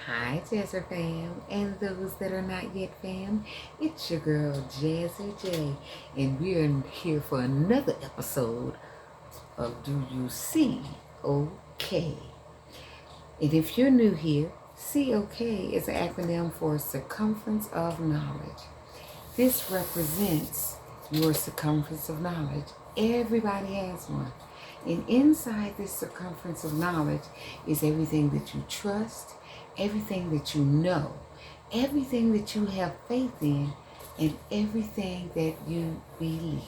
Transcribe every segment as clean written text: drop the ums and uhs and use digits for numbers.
Hi, Jazzer fam, and those that are not yet fam. It's your girl, Jazzy J, and we're here for another episode of Do You C.O.K. And if you're new here, C.O.K. is an acronym for Circumference of Knowledge. This represents your circumference of knowledge. Everybody has one. And inside this circumference of knowledge is everything that you trust, everything that you know, everything that you have faith in, and everything that you believe.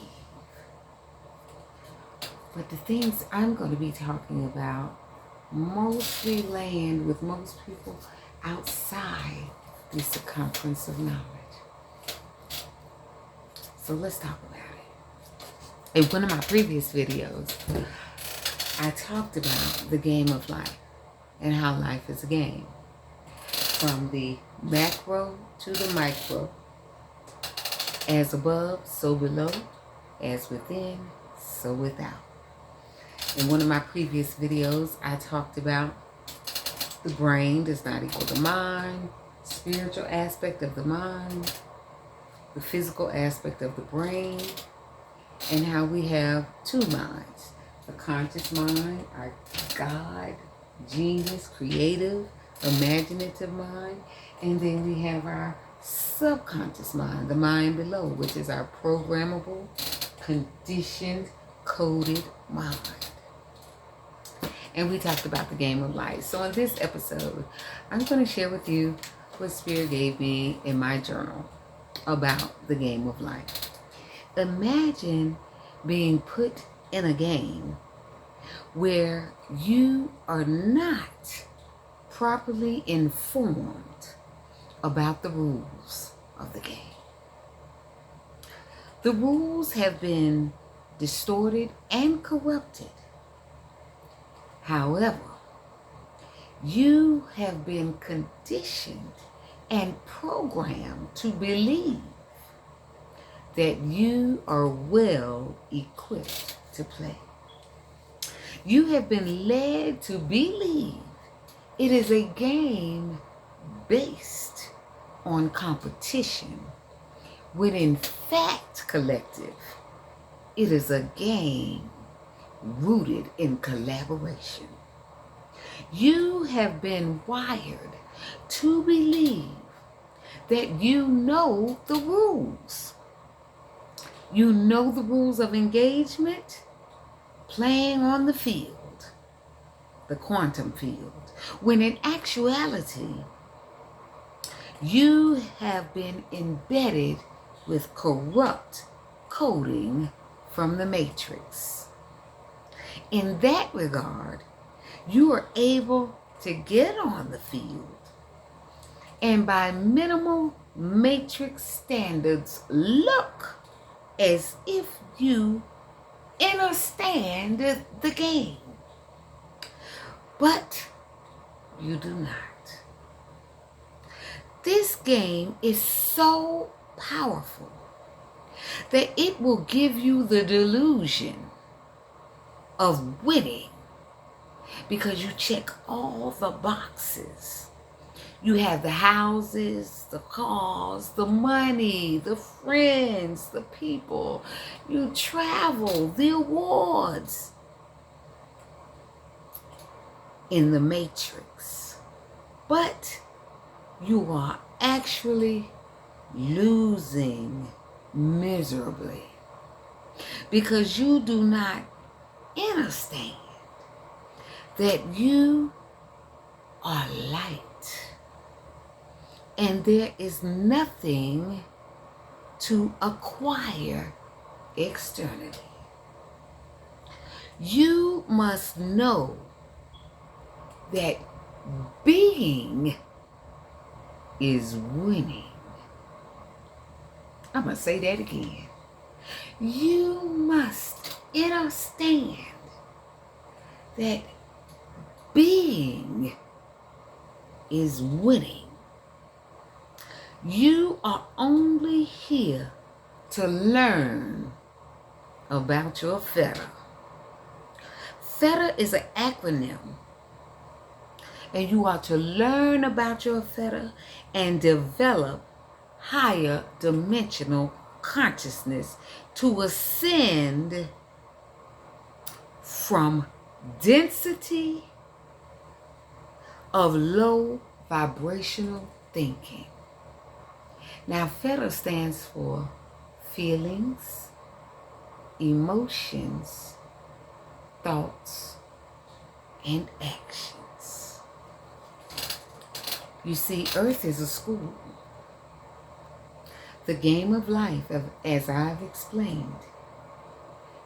But the things I'm going to be talking about mostly land with most people outside the circumference of knowledge. So let's talk about it. In one of my previous videos, I talked about the game of life and how life is a game. From the macro to the micro, as above, so below, as within, so without. In one of my previous videos, I talked about the brain does not equal the mind, spiritual aspect of the mind, the physical aspect of the brain, and how we have two minds. The conscious mind, our God, genius, creative, imaginative mind, and then we have our subconscious mind, the mind below, which is our programmable, conditioned, coded mind. And we talked about the game of life. So in this episode, I'm going to share with you what Spirit gave me in my journal about the game of life. Imagine being put in a game where you are not properly informed about the rules of the game. The rules have been distorted and corrupted. However, you have been conditioned and programmed to believe that you are well equipped to play. You have been led to believe it is a game based on competition, when in fact, collective, it is a game rooted in collaboration. You have been wired to believe that you know the rules. You know the rules of engagement, playing on the field, the quantum field, when in actuality, you have been embedded with corrupt coding from the matrix. In that regard, you are able to get on the field and by minimal matrix standards look as if you understand the game. But you do not. This game is so powerful that it will give you the delusion of winning because you check all the boxes. You have the houses, the cars, the money, the friends, the people. You travel, the awards. In the matrix. But you are actually losing miserably because you do not understand that you are light and there is nothing to acquire externally. You must know that being is winning. I'm going to say that again. You must understand that being is winning. You are only here to learn about your FETA. FETA is an acronym And you are to learn about your theta and develop higher dimensional consciousness to ascend from density of low vibrational thinking. Now, theta stands for feelings, emotions, thoughts, and actions. You see, Earth is a school. The game of life, as I've explained,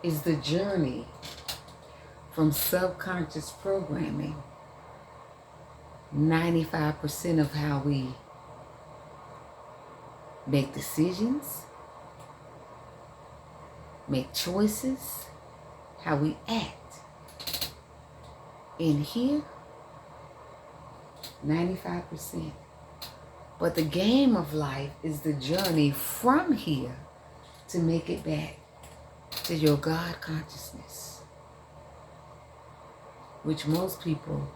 is the journey from subconscious programming. 95% of how we make decisions, make choices, how we act. In here, 95%. But the game of life is the journey from here to make it back to your God consciousness, which most people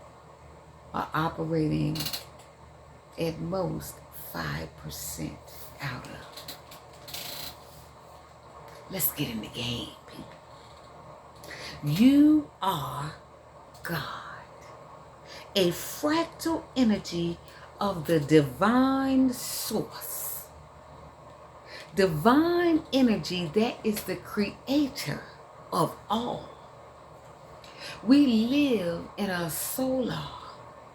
are operating at most 5% out of. Let's get in the game, people. You are God, a fractal energy of the divine source. Divine energy that is the creator of all. We live in a solar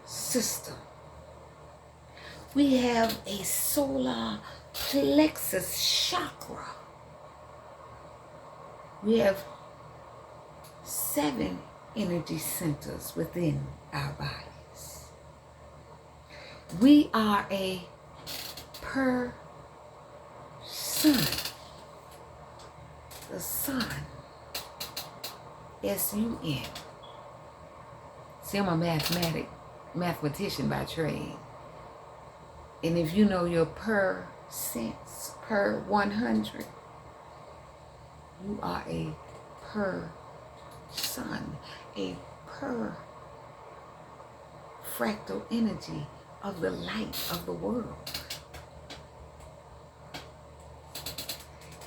system. We have a solar plexus chakra. We have 7 energy centers within our bodies. We are a person. The sun. S-U-N. See, I'm a mathematician by trade. And if you know your cents per 100, you are a person, a fractal energy of the light of the world.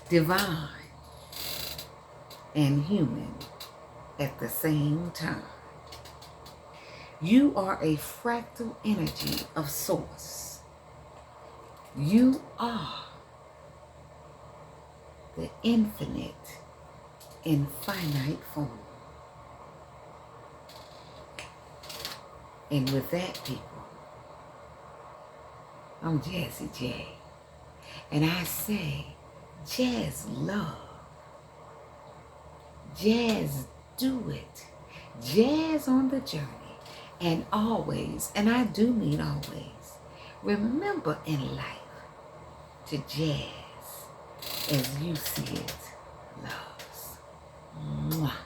Divine and human at the same time. You are a fractal energy of source. You are the infinite in finite form. And with that, people, I'm Jazzy J. And I say, Jazz love. Jazz do it. Jazz on the journey. And always, and I do mean always, remember in life to jazz as you see it, loves. Mwah.